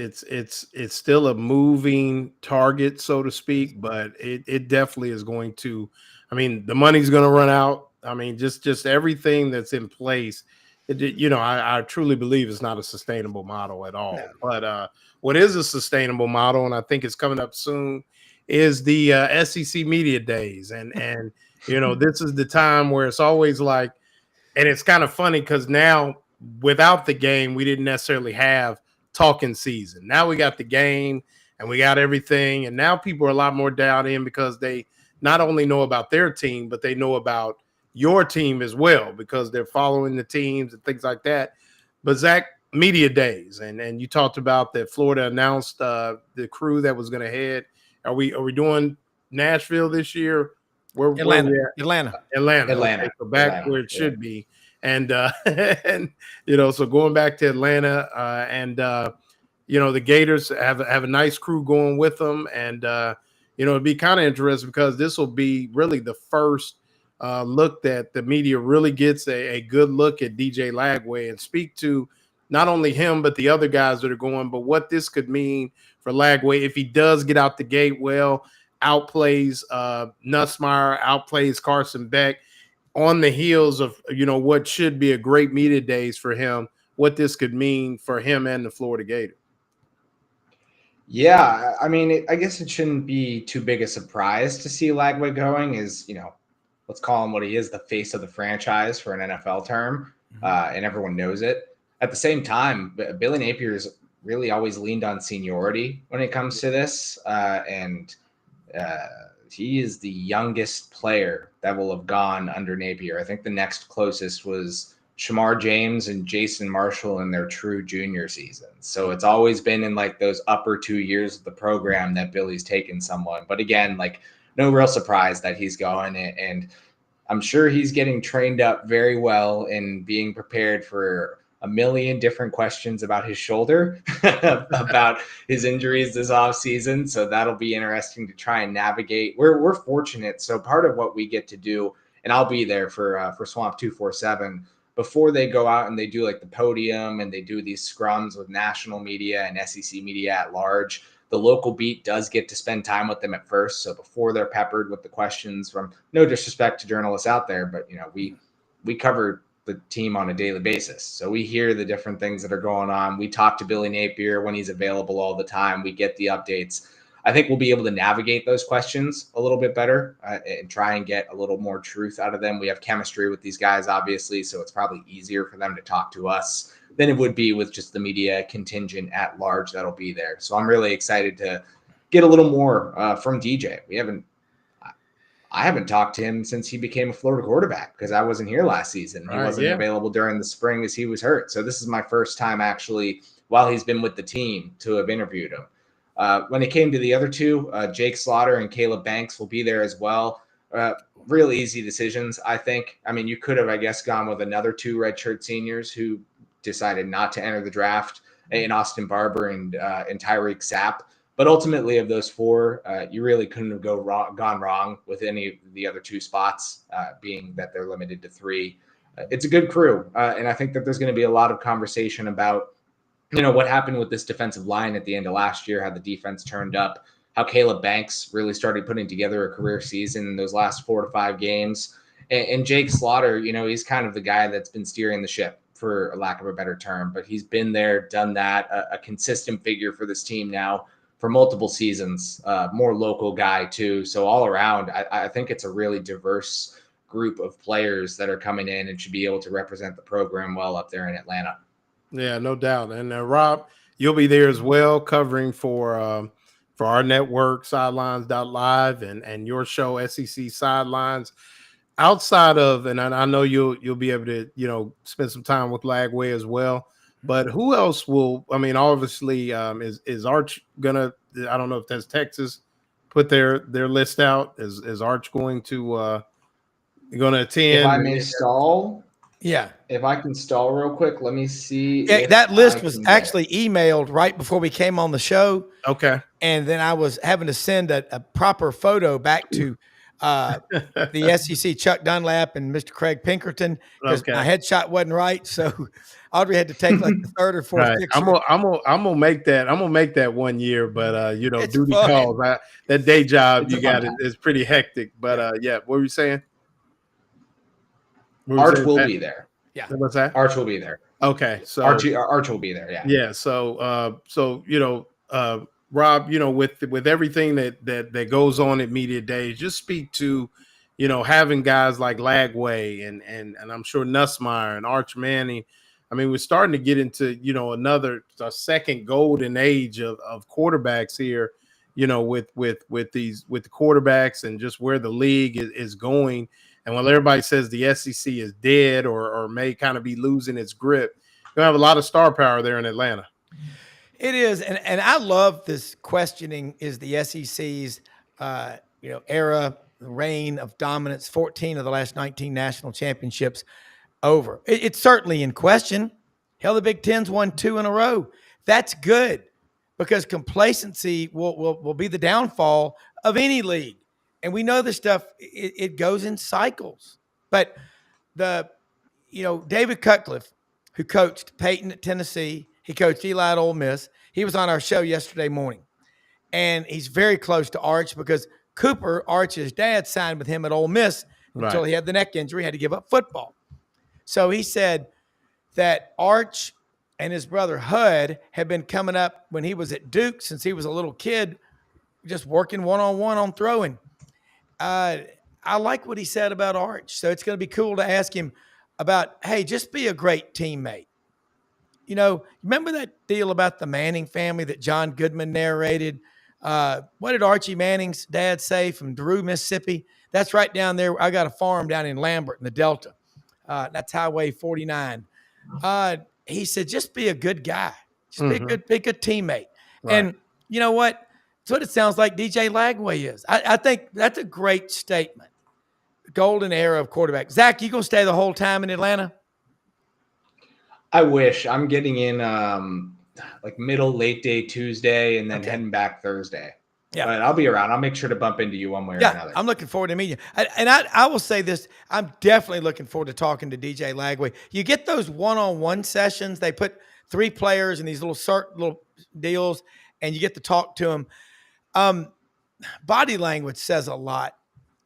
still a moving target, so to speak, but it definitely is going to. I mean, the money's going to run out. I mean, just everything that's in place. I truly believe it's not a sustainable model at all. No. But what is a sustainable model, and I think it's coming up soon, is the SEC Media Days, and this is the time where it's always like, and it's kind of funny because now, without the game, we didn't necessarily have talking season. Now we got the game and we got everything. And now people are a lot more dialed in because they not only know about their team, but they know about your team as well because they're following the teams and things like that. But Zach, Media Days, and you talked about that Florida announced the crew that was going to head. Are we doing Nashville this year? Atlanta. Okay, so back where it should be. And so going back to Atlanta, the Gators have a nice crew going with them, and it'd be kind of interesting because this will be really the first look that the media really gets a good look at DJ Lagway and speak to not only him but the other guys that are going, but what this could mean for Lagway if he does get out the gate well, outplays Nussmeier, outplays Carson Beck. On the heels of, what should be a great media days for him, what this could mean for him and the Florida Gator. Yeah, I mean, I guess it shouldn't be too big a surprise to see Lagway going is, let's call him what he is, the face of the franchise for an NFL term, and everyone knows it. At the same time, Billy Napier's really always leaned on seniority when it comes to this, and he is the youngest player that will have gone under Napier. I think the next closest was Shamar James and Jason Marshall in their true junior season. So it's always been in like those upper 2 years of the program that Billy's taken someone. But again, like no real surprise that he's going, and I'm sure he's getting trained up very well in being prepared for a million different questions about his shoulder, about his injuries this offseason. So that'll be interesting to try and navigate. We're fortunate. So part of what we get to do, and I'll be there for Swamp 247 before they go out and they do like the podium and they do these scrums with national media and SEC media at large, the local beat does get to spend time with them at first. So before they're peppered with the questions, from no disrespect to journalists out there, but we cover the team on a daily basis. So we hear the different things that are going on. We talk to Billy Napier when he's available all the time. We get the updates. I think we'll be able to navigate those questions a little bit better and try and get a little more truth out of them. We have chemistry with these guys, obviously, so it's probably easier for them to talk to us than it would be with just the media contingent at large that'll be there. So I'm really excited to get a little more from DJ. I haven't talked to him since he became a Florida quarterback because I wasn't here last season. He wasn't available during the spring as he was hurt. So this is my first time actually, while he's been with the team, to have interviewed him. When it came to the other two, Jake Slaughter and Caleb Banks will be there as well. Real easy decisions, I think. I mean, you could have, I guess, gone with another two redshirt seniors who decided not to enter the draft in Austin Barber and Tyreek Sapp. But ultimately, of those four, you really couldn't have gone wrong with any of the other two spots, being that they're limited to three. It's a good crew, and I think that there's going to be a lot of conversation about what happened with this defensive line at the end of last year, how the defense turned up, how Caleb Banks really started putting together a career season in those last 4 to 5 games. And Jake Slaughter, he's kind of the guy that's been steering the ship, for a lack of a better term, but he's been there, done that, a consistent figure for this team now for multiple seasons, more local guy too. So all around, I think it's a really diverse group of players that are coming in and should be able to represent the program well up there in Atlanta. Yeah, no doubt. And Rob, you'll be there as well, covering for our network, Sidelines.live, and your show, SEC Sidelines. Outside of, and I know you'll be able to spend some time with Lagway as well. But who else will? I mean, obviously, is Arch gonna? I don't know if that's Texas put their list out. Is Arch going to attend? If I may stall. Yeah. If I can stall real quick, let me see. Yeah, that list was actually emailed right before we came on the show. Okay. And then I was having to send a proper photo back to the SEC, Chuck Dunlap and Mr. Craig Pinkerton, because my headshot wasn't right. So Audrey had to take like the third or fourth picture. I'm gonna make that. I'm gonna make that one year, but duty calls. That day job you got is pretty hectic. But yeah, what were you saying? Arch will be there. Yeah. What's that? Arch will be there. Okay. So Arch will be there. Yeah. Yeah. So Rob, with everything that goes on at media days, just speak to, having guys like Lagway and I'm sure Nussmeier and Arch Manning. I mean, we're starting to get into, a second golden age of quarterbacks here, with the quarterbacks and just where the league is going. And while everybody says the SEC is dead or may kind of be losing its grip, you have a lot of star power there in Atlanta. It is, and I love this questioning. Is the SEC's era, reign of dominance, 14 of the last 19 national championships over? It's certainly in question. Hell, the Big Ten's won 2 in a row. That's good, because complacency will be the downfall of any league. And we know this stuff, it goes in cycles. But David Cutcliffe, who coached Peyton at Tennessee, he coached Eli at Ole Miss. He was on our show yesterday morning. And he's very close to Arch because Cooper, Arch's dad, signed with him at Ole Miss until he had the neck injury, had to give up football. So he said that Arch and his brother Hud had been coming up when he was at Duke since he was a little kid, just working one-on-one on throwing. I like what he said about Arch. So it's going to be cool to ask him about, hey, just be a great teammate. Remember that deal about the Manning family that John Goodman narrated? What did Archie Manning's dad say from Drew, Mississippi? That's right down there. I got a farm down in Lambert in the Delta. That's Highway 49. He said, just be a good guy. Just be a good teammate. Right. And you know what? That's what it sounds like DJ Lagway is. I think that's a great statement. Golden era of quarterback. Zach, you going to stay the whole time in Atlanta? I wish. I'm getting in like late day Tuesday and then heading back Thursday. Yeah. But I'll be around. I'll make sure to bump into you one way or another. I'm looking forward to meeting you. And I will say this. I'm definitely looking forward to talking to DJ Lagway. You get those one-on-one sessions. They put 3 players in these little deals, and you get to talk to them. Body language says a lot,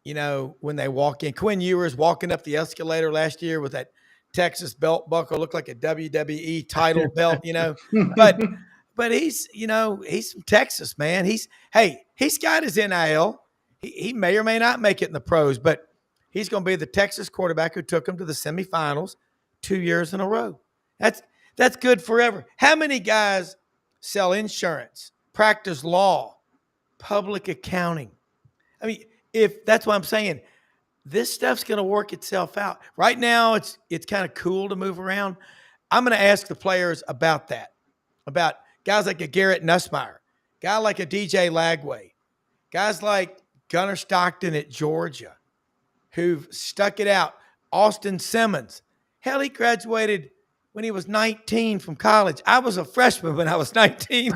when they walk in. Quinn Ewers walking up the escalator last year with that Texas belt buckle, looked like a WWE title belt, But he's from Texas, man. He's got his NIL. He may or may not make it in the pros, but he's going to be the Texas quarterback who took him to the semifinals 2 years in a row. That's good forever. How many guys sell insurance, practice law, public accounting? I mean, if that's what I'm saying, this stuff's going to work itself out. Right now, it's kind of cool to move around. I'm going to ask the players about that, about guys like a Garrett Nussmeier, guy like a DJ Lagway, guys like Gunnar Stockton at Georgia, who've stuck it out. Austin Simmons. Hell, he graduated when he was 19 from college. I was a freshman when I was 19.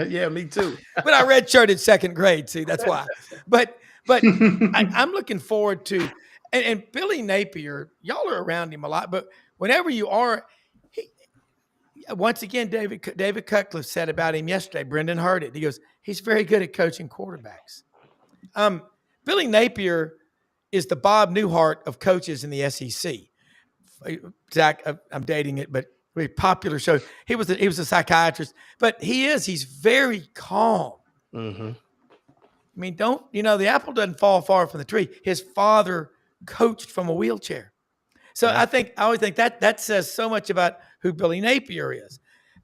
Yeah, me too. But I redshirted second grade. See, that's why. But I'm looking forward to, and Billy Napier, y'all are around him a lot, but whenever you are, once again, David Cutcliffe said about him yesterday. Brendan heard it. He goes, he's very good at coaching quarterbacks. Billy Napier is the Bob Newhart of coaches in the SEC. Zach, I'm dating it, but very popular show. He was a psychiatrist, but he's very calm. Mm-hmm. I mean, the apple doesn't fall far from the tree. His father coached from a wheelchair. So I always think that says so much about who Billy Napier is.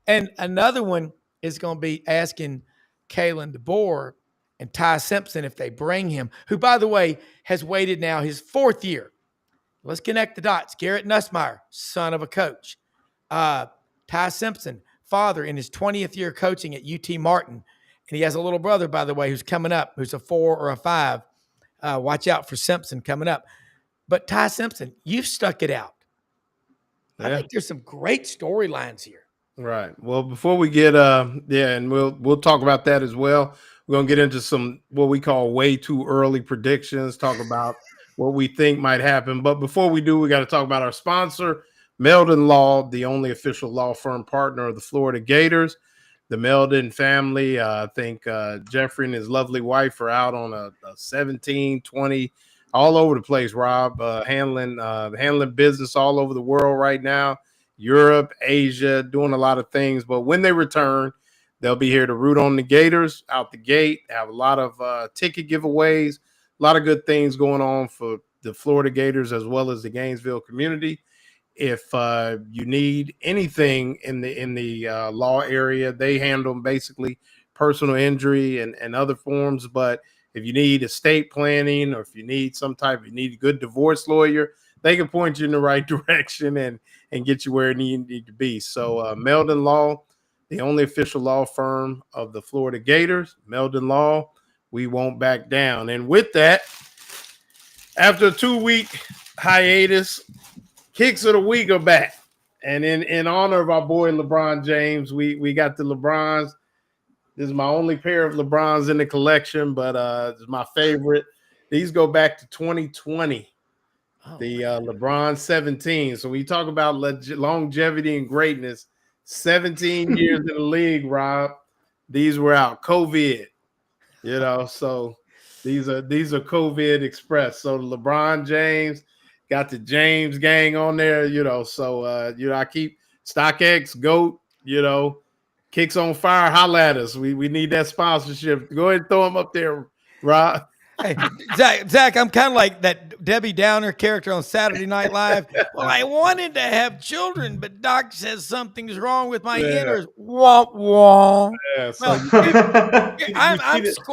And another one is going to be asking Kalen DeBoer and Ty Simpson if they bring him, who, by the way, has waited now his 4th year. Let's connect the dots. Garrett Nussmeier, son of a coach. Ty Simpson, father in his 20th year coaching at UT Martin. And he has a little brother, by the way, who's coming up, who's a 4 or a 5. Watch out for Simpson coming up. But Ty Simpson, you've stuck it out. Yeah. I think there's some great storylines here. Right. Well, before we get and we'll talk about that as well. We're gonna get into some what we call way too early predictions, talk about what we think might happen. But before we do, we got to talk about our sponsor, Meldon Law, the only official law firm partner of the Florida Gators. The Meldon family, I think Jeffrey and his lovely wife are out on a 17, 20, all over the place, Rob, handling business all over the world right now, Europe, Asia, doing a lot of things. But when they return, they'll be here to root on the Gators out the gate, have a lot of ticket giveaways, a lot of good things going on for the Florida Gators as well as the Gainesville community. If you need anything in the law area, they handle basically personal injury and other forms. But if you need estate planning or if you need a good divorce lawyer, they can point you in the right direction and get you where you need to be. So Meldon Law, the only official law firm of the Florida Gators, Meldon Law, we won't back down. And with that, after a 2-week hiatus, Kicks of the Week are back. And in honor of our boy LeBron James, we got the LeBrons. This is my only pair of LeBrons in the collection, but it's my favorite. These go back to 2020, LeBron 17. So we talk about longevity and greatness. 17 years in the league, Rob. These were out. COVID, so these are COVID Express. So LeBron James got the James gang on there, so I keep StockX, GOAT, Kicks on Fire, holla at us. We need that sponsorship. Go ahead and throw them up there, Rob. Hey, Zach, I'm kind of like that Debbie Downer character on Saturday Night Live. Well, I wanted to have children, but Doc says something's wrong with my innards. Wah, wah. Yeah, so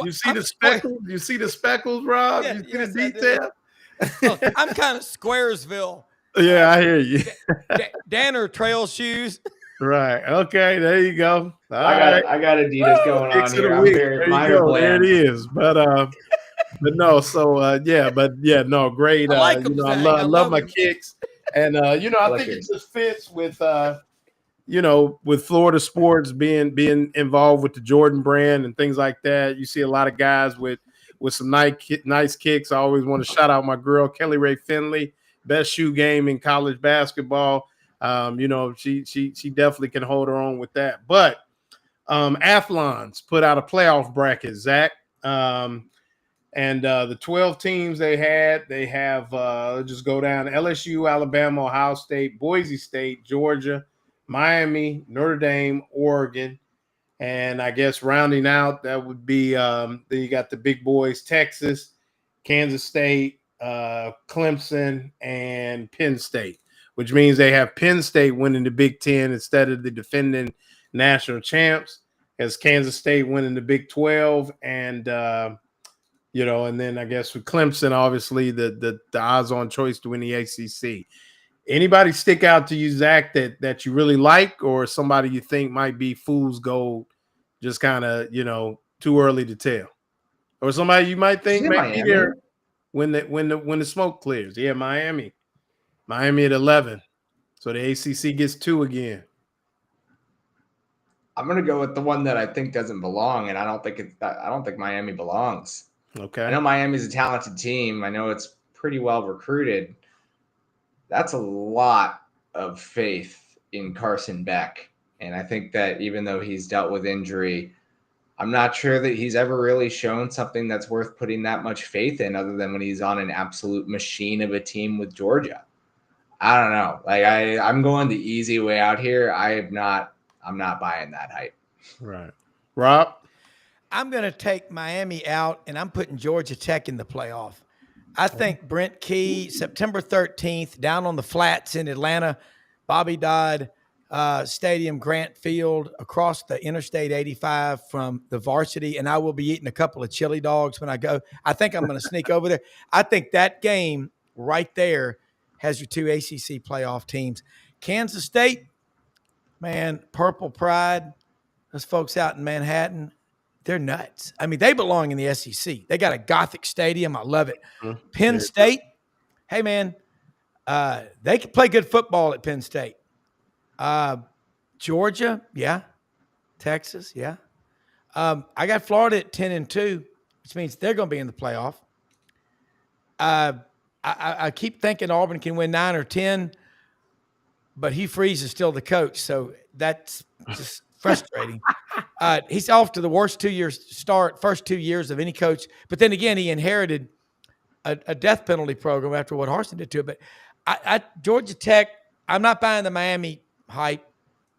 you see the speckles? You see the speckles, Rob? Yeah, you see the detail? I'm kind of Squaresville. Yeah, I hear you. Danner trail shoes. Right. Okay. There you go. I got Adidas going on here. There it is. But no. So no. Great. I like I love my kicks, and I think it just fits with with Florida sports being involved with the Jordan brand and things like that, you see a lot of guys with some nice kicks. I always want to shout out my girl Kelly Ray Finley, best shoe game in college basketball. She definitely can hold her own with that. But Athlon's put out a playoff bracket, Zach. And the 12 teams they have, let's just go down: LSU, Alabama, Ohio State, Boise State, Georgia, Miami, Notre Dame, Oregon. And I guess rounding out, that would be then you got the big boys: Texas, Kansas State, Clemson, and Penn State, which means they have Penn State winning the Big Ten instead of the defending national champs, as Kansas State winning the Big 12. And and then I guess with Clemson, obviously the odds-on choice to win the ACC. Anybody stick out to you, Zach, that you really like, or somebody you think might be fool's gold, just kind of too early to tell, or somebody you might think might be there when the smoke clears? Yeah, Miami at 11, so the ACC gets 2 again. I'm gonna go with the one that I think doesn't belong, and I don't think Miami belongs. Okay. I know Miami's a talented team. I know it's pretty well recruited. That's a lot of faith in Carson Beck. And I think that even though he's dealt with injury, I'm not sure that he's ever really shown something that's worth putting that much faith in, other than when he's on an absolute machine of a team with Georgia. I don't know. Like I'm going the easy way out here. I'm not buying that hype. Right. Rob? I'm going to take Miami out, and I'm putting Georgia Tech in the playoff. I think Brent Key, September 13th, down on the flats in Atlanta, Bobby Dodd Stadium, Grant Field, across the Interstate 85 from the varsity, and I will be eating a couple of chili dogs when I go. I think I'm going to sneak over there. I think that game right there has your 2 ACC playoff teams. Kansas State, man, Purple Pride, those folks out in Manhattan, they're nuts. I mean, they belong in the SEC. They got a Gothic stadium. I love it. Mm-hmm. Penn State, hey, man, they can play good football at Penn State. Georgia, yeah. Texas, yeah. I got Florida at 10-2, which means they're going to be in the playoff. I keep thinking Auburn can win 9 or 10, but Hugh Freeze is still the coach, so that's just frustrating. He's off to the worst 2-year start, first 2 years of any coach. But then again, he inherited a death penalty program after what Harsin did to it. But Georgia Tech, I'm not buying the Miami hype.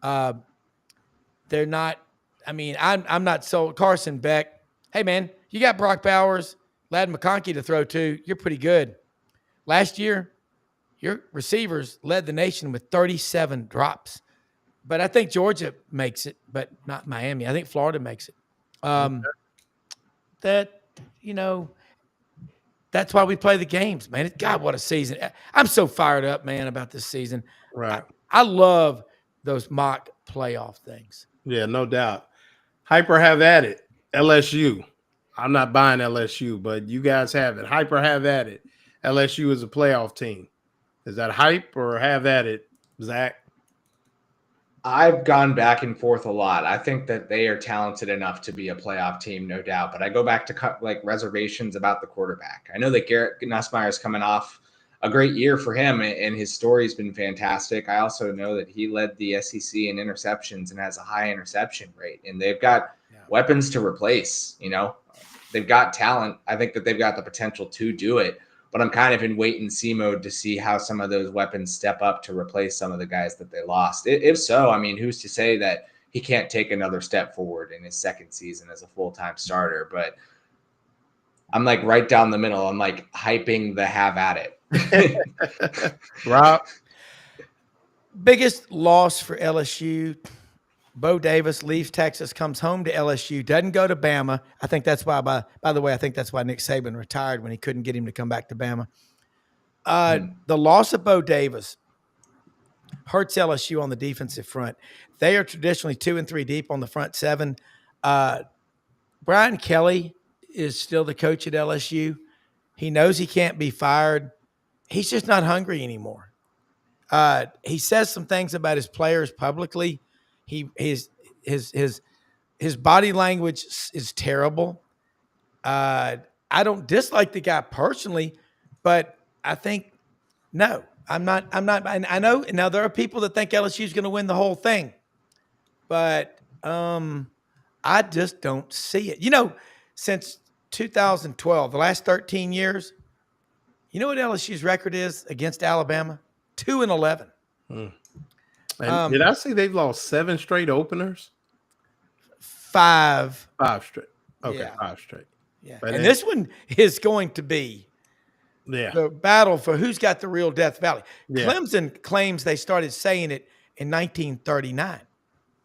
They're not. I mean, I'm not sold. Carson Beck, hey man, you got Brock Bowers, Ladd McConkey to throw to. You're pretty good. Last year, your receivers led the nation with 37 drops. But I think Georgia makes it, but not Miami. I think Florida makes it. That's why we play the games, man. God, what a season. I'm so fired up, man, about this season. Right. I love those mock playoff things. Yeah, no doubt. Hyper have at it. LSU. I'm not buying LSU, but you guys have it. Hyper have at it. LSU is a playoff team. Is that hype or have at it, Zach? I've gone back and forth a lot. I think that they are talented enough to be a playoff team, no doubt. But I go back to reservations about the quarterback. I know that Garrett Nussmeier is coming off a great year for him, and his story's been fantastic. I also know that he led the SEC in interceptions and has a high interception rate. And they've got weapons to replace. They've got talent. I think that they've got the potential to do it. But I'm kind of in wait-and-see mode to see how some of those weapons step up to replace some of the guys that they lost. If so, I mean, who's to say that he can't take another step forward in his second season as a full-time starter? But I'm right down the middle. I'm hyping the have at it. Rob? Biggest loss for LSU. Bo Davis leaves Texas, comes home to LSU, doesn't go to Bama. I think that's why, by the way, I think that's why Nick Saban retired, when he couldn't get him to come back to Bama. The loss of Bo Davis hurts LSU on the defensive front. They are traditionally 2 and 3 deep on the front seven. Brian Kelly is still the coach at LSU. He knows he can't be fired. He's just not hungry anymore. He says some things about his players publicly. His body language is terrible. I don't dislike the guy personally, but I think no, I'm not. I know now there are people that think LSU is going to win the whole thing, but I just don't see it. Since 2012, the last 13 years, you know what LSU's record is against Alabama? 2-11. And did I see they've lost 7 straight openers? 5 straight. Okay, yeah. 5 straight. Yeah, and this one is going to be the battle for who's got the real Death Valley. Yeah. Clemson claims they started saying it in 1939.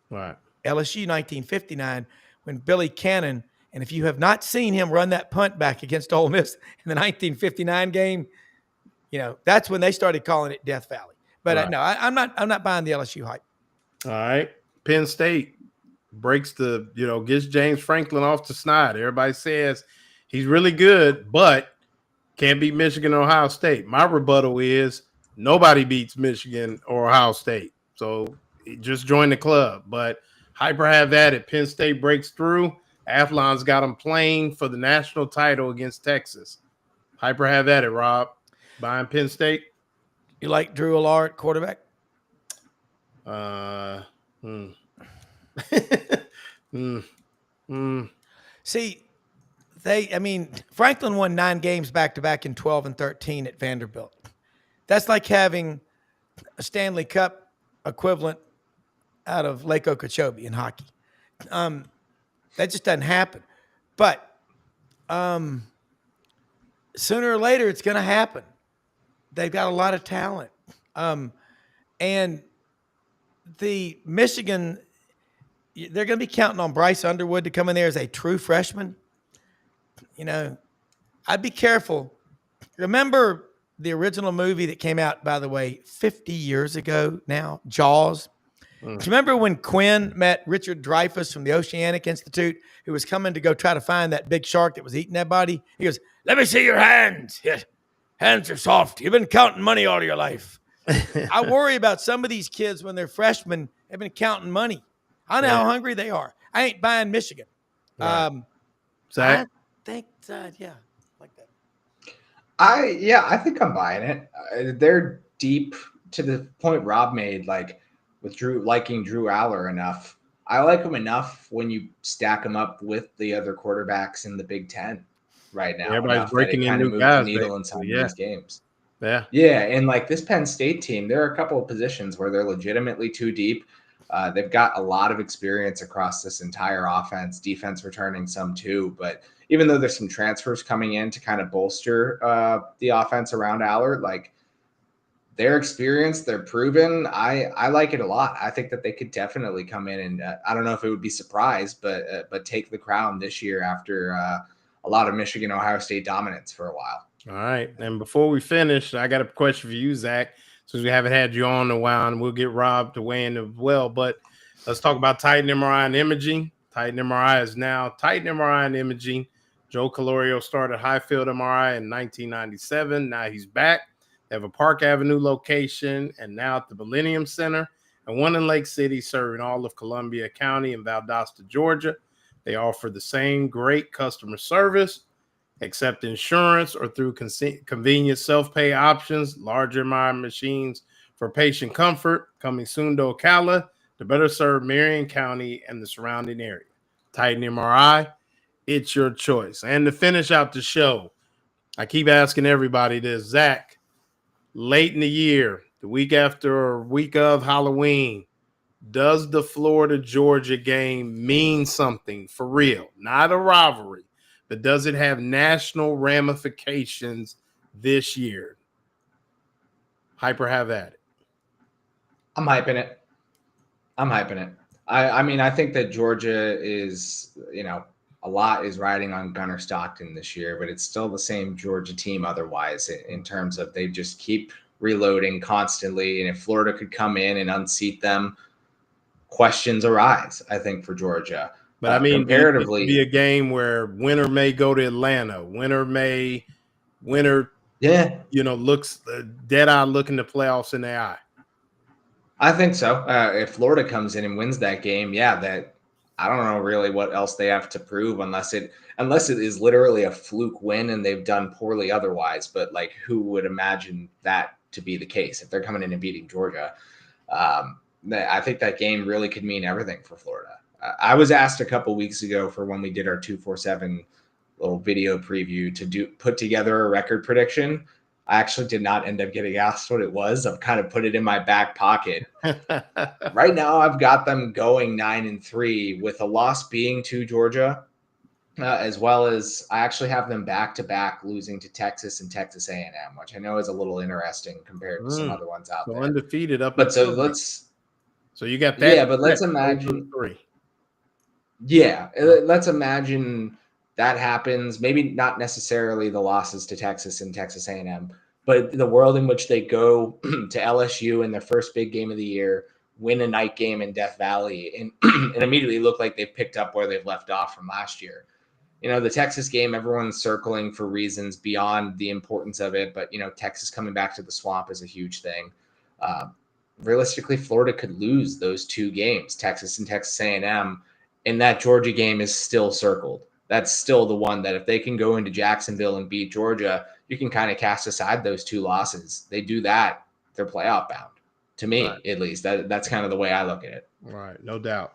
Right. LSU 1959 when Billy Cannon, and if you have not seen him run that punt back against Ole Miss in the 1959 game, that's when they started calling it Death Valley. But no, I'm not buying the LSU hype. All right. Penn State breaks gets James Franklin off the snide. Everybody says he's really good, but can't beat Michigan or Ohio State. My rebuttal is nobody beats Michigan or Ohio State. So just join the club. But hyper have at it. Penn State breaks through. Athlon's got them playing for the national title against Texas. Hyper have at it, Rob. Buying Penn State. You like Drew Allard, quarterback? See, Franklin won 9 games back-to-back in 12 and 13 at Vanderbilt. That's like having a Stanley Cup equivalent out of Lake Okeechobee in hockey. That just doesn't happen. But sooner or later, it's going to happen. They've got a lot of talent. And the Michigan, they're going to be counting on Bryce Underwood to come in there as a true freshman. I'd be careful. Remember the original movie that came out, by the way, 50 years ago now, Jaws? Do you remember when Quinn met Richard Dreyfuss from the Oceanic Institute, who was coming to go try to find that big shark that was eating that body? He goes, "Let me see your hands. Yes, hands are soft. You've been counting money all your life." I worry about some of these kids when they're freshmen have been counting money. I know how hungry they are. I ain't buying Michigan. Right. I think, like that. I think I'm buying it. They're deep to the point Rob made, like with liking Drew Aller enough. I like him enough when you stack him up with the other quarterbacks in the Big Ten right now. Everybody's breaking in new guys. The needle in some of these games. Yeah. Yeah. And like this Penn State team, there are a couple of positions where they're legitimately too deep. They've got a lot of experience across this entire offense, defense returning some too. But even though there's some transfers coming in to kind of bolster the offense around Allard, like their experience, they're proven. I like it a lot. I think that they could definitely come in and I don't know if it would be surprised, but take the crown this year after a lot of Michigan, Ohio State dominance for a while. All right. And before we finish, I got a question for you, Zach. Since we haven't had you on in a while, and we'll get Rob to weigh in as well. But let's talk about Titan MRI and imaging. Titan MRI is now Titan MRI and imaging. Joe Calorio started Highfield MRI in 1997. Now he's back. They have a Park Avenue location and now at the Millennium Center and one in Lake City serving all of Columbia County and Valdosta, Georgia. They offer the same great customer service, accept insurance or through convenient self-pay options, larger MRI machines for patient comfort, coming soon to Ocala to better serve Marion County and the surrounding area. Titan MRI, it's your choice. And to finish out the show, I keep asking everybody this, Zach, late in the year, the week after or week of Halloween, does the Florida-Georgia game mean something for real? Not a rivalry, but does it have national ramifications this year? Hyper, have at it. I'm hyping it. I mean, I think that Georgia is, a lot is riding on Gunnar Stockton this year, but it's still the same Georgia team otherwise in terms of they just keep reloading constantly. And if Florida could come in and unseat them, questions arise, I think, for Georgia. But I mean, comparatively, be a game where winner may go to Atlanta, winner, yeah, looks dead eye looking the playoffs in their eye. I think so. If Florida comes in and wins that game, that I don't know really what else they have to prove unless it is literally a fluke win and they've done poorly otherwise. But like, who would imagine that to be the case if they're coming in and beating Georgia? I think that game really could mean everything for Florida. I was asked a couple weeks ago for when we did our 247 little video preview to put together a record prediction. I actually did not end up getting asked what it was. I've kind of put it in my back pocket. Right now, I've got them going 9-3 with a loss being to Georgia, as well as I actually have them back-to-back losing to Texas and Texas A&M, which I know is a little interesting compared to some other ones out there. Undefeated up. But so you got that. Yeah, but let's imagine. Let's imagine that happens. Maybe not necessarily the losses to Texas and Texas A&M, but the world in which they go to LSU in their first big game of the year, win a night game in Death Valley, and immediately look like they've picked up where they've left off from last year. The Texas game, everyone's circling for reasons beyond the importance of it, but Texas coming back to the swamp is a huge thing. Realistically, Florida could lose those two games, Texas and Texas A&M, and that Georgia game is still circled. That's still the one that if they can go into Jacksonville and beat Georgia, you can kind of cast aside those two losses. They do that, they're playoff bound. To me, at least. That's kind of the way I look at it. Right, no doubt.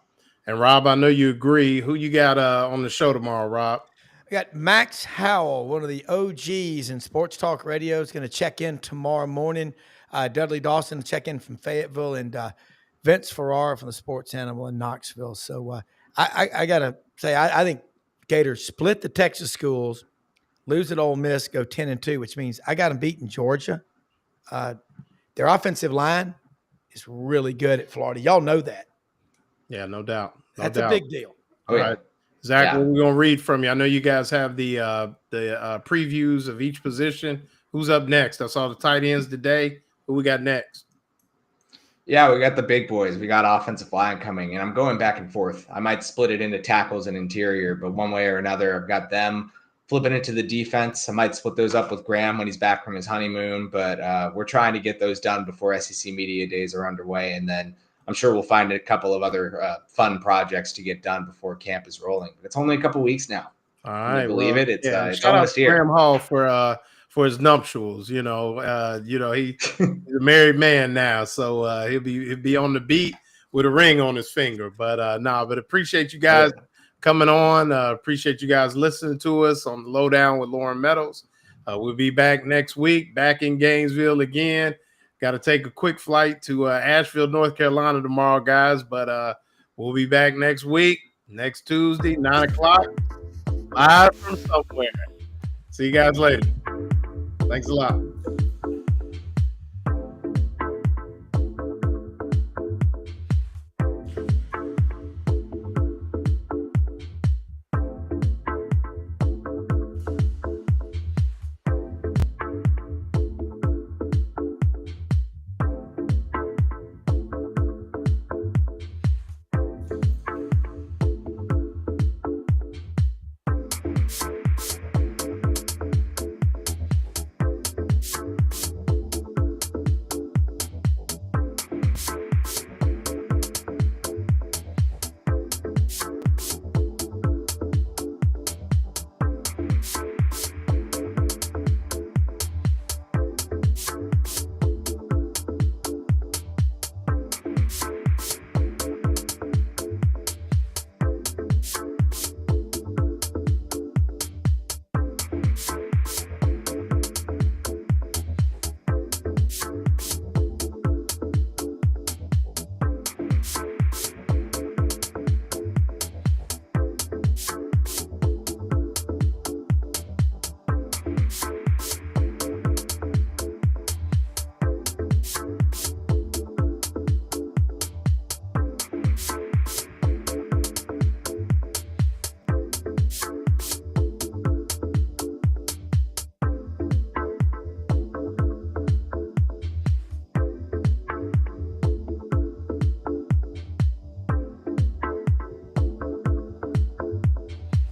And Rob, I know you agree. Who you got on the show tomorrow, Rob? I got Max Howell, one of the OGs in Sports Talk Radio, is going to check in tomorrow morning. Dudley Dawson check in from Fayetteville, and Vince Ferrara from the Sports Animal in Knoxville. So I got to say, I think Gators split the Texas schools, lose at Ole Miss, go 10-2, which means I got them beating Georgia. Their offensive line is really good at Florida. Y'all know that. Yeah, no doubt. That's a big deal. All right. Zach, what we're going to read from you. I know you guys have the previews of each position. Who's up next? I saw the tight ends today. Who we got next? Yeah, we got the big boys. We got offensive line coming, and I'm going back and forth. I might split it into tackles and interior, but one way or another, I've got them flipping into the defense. I might split those up with Graham when he's back from his honeymoon, but we're trying to get those done before SEC Media Days are underway, and then I'm sure we'll find a couple of other fun projects to get done before camp is rolling. But it's only a couple weeks now. All right, can you believe it? It's shout almost out to here. Graham Hall for his nuptials. He's a married man now, so he'll be on the beat with a ring on his finger. But but appreciate you guys coming on. Appreciate you guys listening to us on the Lowdown with Loren Meadows. We'll be back next week, back in Gainesville again. Got to take a quick flight to Asheville, North Carolina tomorrow, guys. But we'll be back next week, next Tuesday, 9 o'clock, live from somewhere. See you guys later. Thanks a lot.